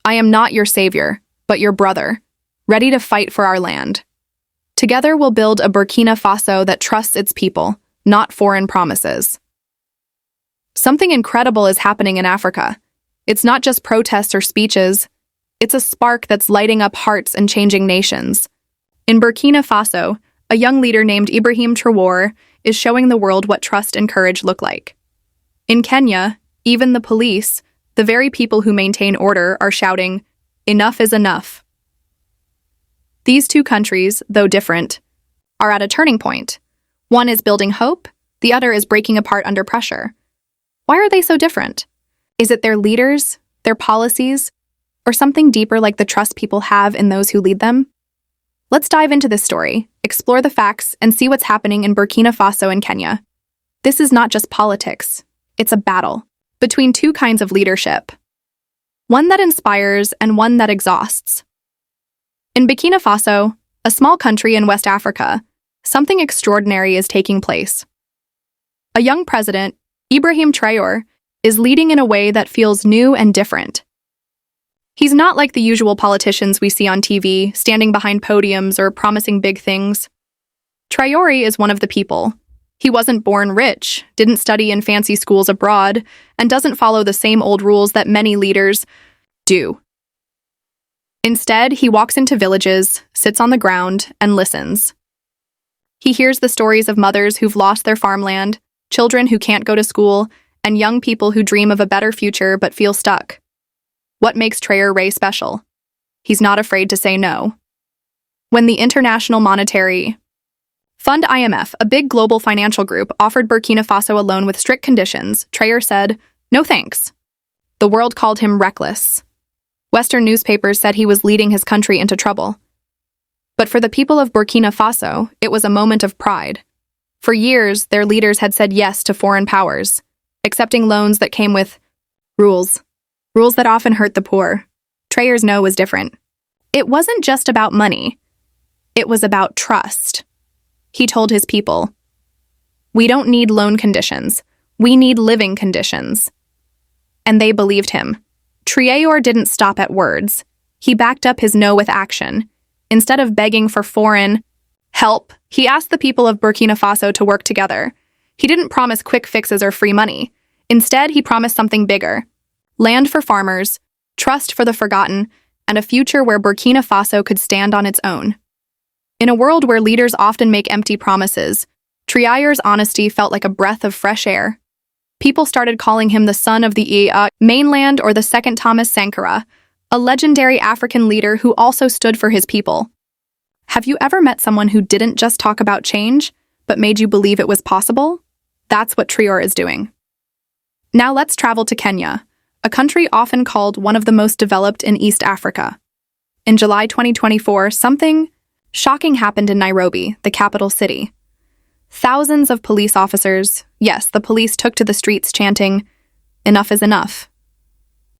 I am not your savior, but your brother, ready to fight for our land. Together we'll build a Burkina Faso that trusts its people, not foreign promises. Something incredible is happening in Africa. It's not just protests or speeches. It's a spark that's lighting up hearts and changing nations. In Burkina Faso, a young leader named Ibrahim Traoré is showing the world what trust and courage look like. In Kenya, even the police, the very people who maintain order, are shouting, "Enough is enough." These two countries, though different, are at a turning point. One is building hope, the other is breaking apart under pressure. Why are they so different? Is it their leaders, their policies, or something deeper like the trust people have in those who lead them? Let's dive into this story, explore the facts, and see what's happening in Burkina Faso and Kenya. This is not just politics. It's a battle between two kinds of leadership. One that inspires and one that exhausts. In Burkina Faso, a small country in West Africa, something extraordinary is taking place. A young president, Ibrahim Traoré, is leading in a way that feels new and different. He's not like the usual politicians we see on TV, standing behind podiums or promising big things. Traoré is one of the people. He wasn't born rich, didn't study in fancy schools abroad, and doesn't follow the same old rules that many leaders do. Instead, he walks into villages, sits on the ground, and listens. He hears the stories of mothers who've lost their farmland, children who can't go to school, and young people who dream of a better future but feel stuck. What makes Traoré special? He's not afraid to say no. When the International Monetary Fund IMF, a big global financial group, offered Burkina Faso a loan with strict conditions, Traoré said, "No thanks." The world called him reckless. Western newspapers said he was leading his country into trouble. But for the people of Burkina Faso, it was a moment of pride. For years, their leaders had said yes to foreign powers, accepting loans that came with rules that often hurt the poor. Traoré's no was different. It wasn't just about money. It was about trust. He told his people, "We don't need loan conditions. We need living conditions." And they believed him. Traoré didn't stop at words. He backed up his no with action. Instead of begging for foreign help, he asked the people of Burkina Faso to work together. He didn't promise quick fixes or free money. Instead, he promised something bigger: land for farmers, trust for the forgotten, and a future where Burkina Faso could stand on its own. In a world where leaders often make empty promises, Traoré's honesty felt like a breath of fresh air. People started calling him the son of the mainland or the second Thomas Sankara, a legendary African leader who also stood for his people. Have you ever met someone who didn't just talk about change, but made you believe it was possible? That's what Traoré is doing. Now let's travel to Kenya, a country often called one of the most developed in East Africa. In July 2024, something shocking happened in Nairobi, the capital city. Thousands of police officers, yes, the police took to the streets chanting, "Enough is enough."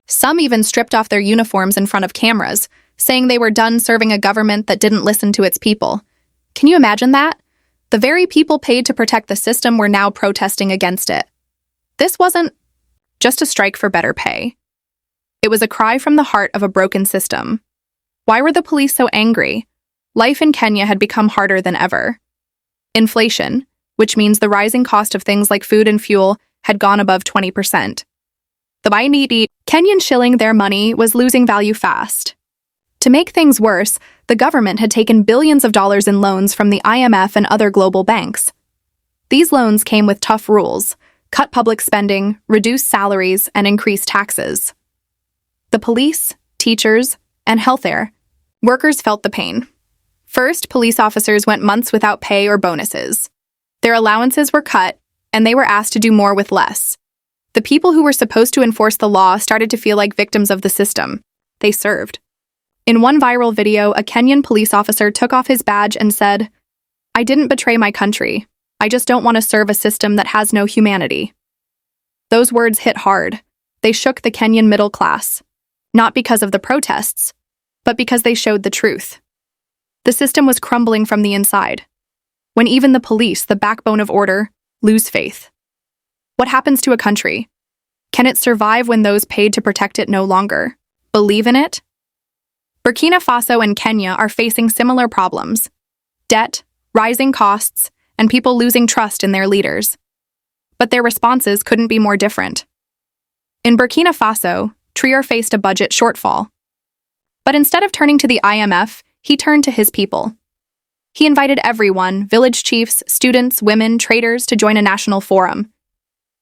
Some even stripped off their uniforms in front of cameras, saying they were done serving a government that didn't listen to its people. Can you imagine that? The very people paid to protect the system were now protesting against it. This wasn't just a strike for better pay. It was a cry from the heart of a broken system. Why were the police so angry? Life in Kenya had become harder than ever. Inflation, which means the rising cost of things like food and fuel, had gone above 20%. The Kenyan shilling, their money, was losing value fast. To make things worse, the government had taken billions of dollars in loans from the IMF and other global banks. These loans came with tough rules: cut public spending, reduce salaries, and increase taxes. The police, teachers, and healthcare workers felt the pain. First, police officers went months without pay or bonuses. Their allowances were cut, and they were asked to do more with less. The people who were supposed to enforce the law started to feel like victims of the system. They served. In one viral video, a Kenyan police officer took off his badge and said, "I didn't betray my country. I just don't want to serve a system that has no humanity." Those words hit hard. They shook the Kenyan middle class, not because of the protests, but because they showed the truth. The system was crumbling from the inside. When even the police, the backbone of order, lose faith. What happens to a country? Can it survive when those paid to protect it no longer Believe in it? Burkina Faso and Kenya are facing similar problems: debt, rising costs, and people losing trust in their leaders. But their responses couldn't be more different. In Burkina Faso, Traoré faced a budget shortfall. But instead of turning to the IMF, he turned to his people. He invited everyone, village chiefs, students, women, traders, to join a national forum.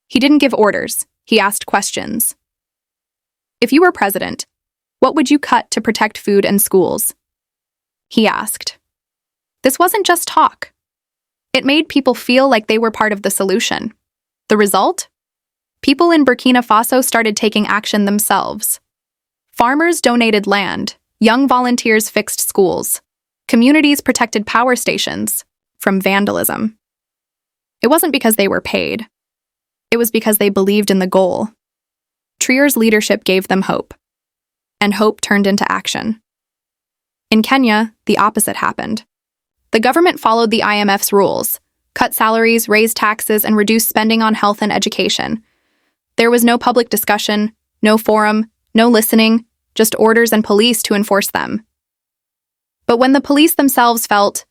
He didn't give orders, he asked questions. If you were president, what would you cut to protect food and schools? He asked. This wasn't just talk. It made people feel like they were part of the solution. The result? People in Burkina Faso started taking action themselves. Farmers donated land, young volunteers fixed schools, communities protected power stations from vandalism. It wasn't because they were paid. It was because they believed in the goal. Traoré's leadership gave them hope, and hope turned into action. In Kenya, the opposite happened. The government followed the IMF's rules, cut salaries, raised taxes, and reduced spending on health and education. There was no public discussion, no forum, no listening, just orders and police to enforce them. But when the police themselves felt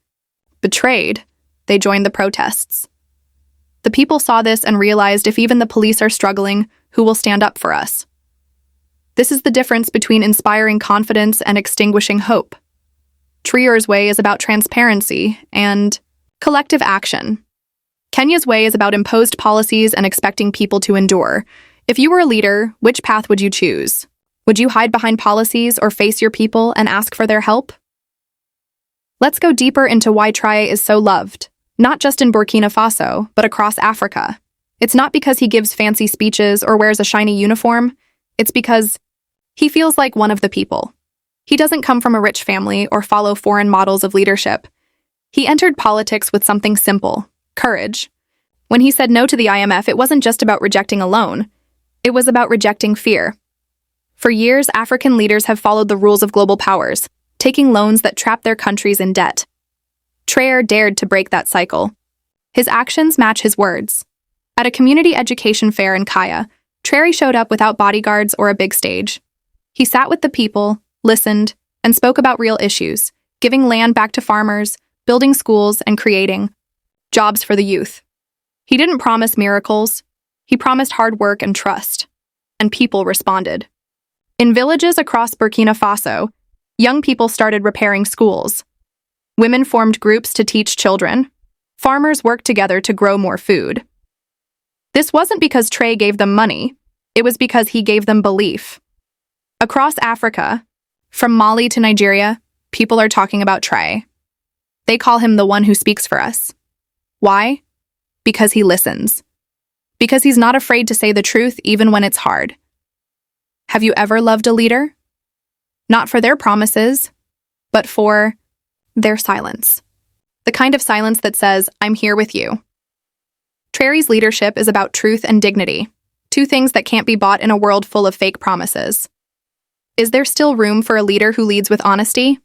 betrayed, they joined the protests. The people saw this and realized if even the police are struggling, who will stand up for us? This is the difference between inspiring confidence and extinguishing hope. Traoré's way is about transparency and collective action. Kenya's way is about imposed policies and expecting people to endure. If you were a leader, which path would you choose? Would you hide behind policies or face your people and ask for their help? Let's go deeper into why Traoré is so loved, not just in Burkina Faso, but across Africa. It's not because he gives fancy speeches or wears a shiny uniform. It's because he feels like one of the people. He doesn't come from a rich family or follow foreign models of leadership. He entered politics with something simple: courage. When he said no to the IMF, it wasn't just about rejecting a loan. It was about rejecting fear. For years, African leaders have followed the rules of global powers, taking loans that trap their countries in debt. Traoré dared to break that cycle. His actions match his words. At a community education fair in Kaya, Traoré showed up without bodyguards or a big stage. He sat with the people, listened, and spoke about real issues, giving land back to farmers, building schools, and creating jobs for the youth. He didn't promise miracles. He promised hard work and trust. And people responded. In villages across Burkina Faso, young people started repairing schools. Women formed groups to teach children. Farmers worked together to grow more food. This wasn't because Traoré gave them money. It was because he gave them belief. Across Africa, from Mali to Nigeria, people are talking about Traoré. They call him the one who speaks for us. Why? Because he listens. Because he's not afraid to say the truth even when it's hard. Have you ever loved a leader? Not for their promises, but for their silence. The kind of silence that says, I'm here with you. Traoré's leadership is about truth and dignity, two things that can't be bought in a world full of fake promises. Is there still room for a leader who leads with honesty?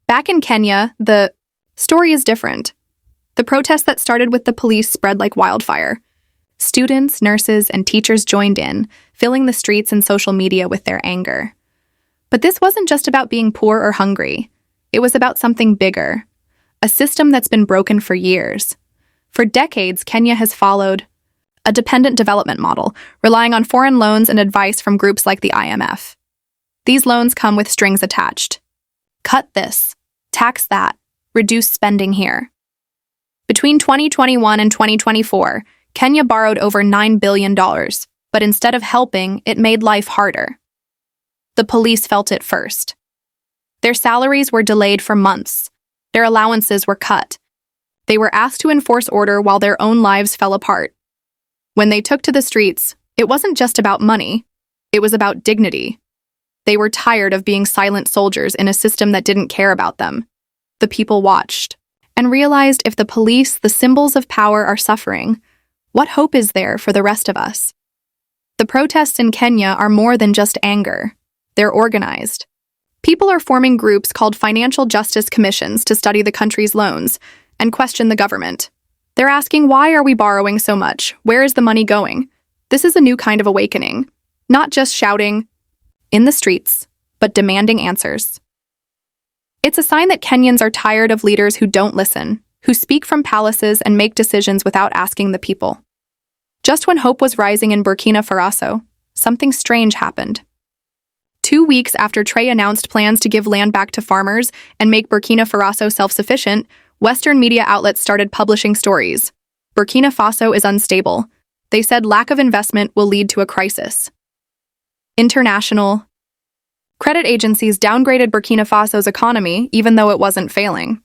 Back in Kenya, the story is different. The protests that started with the police spread like wildfire. Students, nurses, and teachers joined in, filling the streets and social media with their anger. But this wasn't just about being poor or hungry. It was about something bigger, a system that's been broken for years. For decades, Kenya has followed a dependent development model, relying on foreign loans and advice from groups like the IMF. These loans come with strings attached. Cut this, tax that, reduce spending here. Between 2021 and 2024, Kenya borrowed over $9 billion, but instead of helping, it made life harder. The police felt it first. Their salaries were delayed for months. Their allowances were cut. They were asked to enforce order while their own lives fell apart. When they took to the streets, it wasn't just about money. It was about dignity. They were tired of being silent soldiers in a system that didn't care about them. The people watched and realized if the police, the symbols of power, are suffering, what hope is there for the rest of us? The protests in Kenya are more than just anger. They're organized. People are forming groups called financial justice commissions to study the country's loans and question the government. They're asking, why are we borrowing so much? Where is the money going? This is a new kind of awakening. Not just shouting, in the streets, but demanding answers. It's a sign that Kenyans are tired of leaders who don't listen, who speak from palaces and make decisions without asking the people. Just when hope was rising in Burkina Faso, something strange happened. 2 weeks after Traoré announced plans to give land back to farmers and make Burkina Faso self-sufficient, Western media outlets started publishing stories. Burkina Faso is unstable. They said lack of investment will lead to a crisis. International credit agencies downgraded Burkina Faso's economy even though it wasn't failing.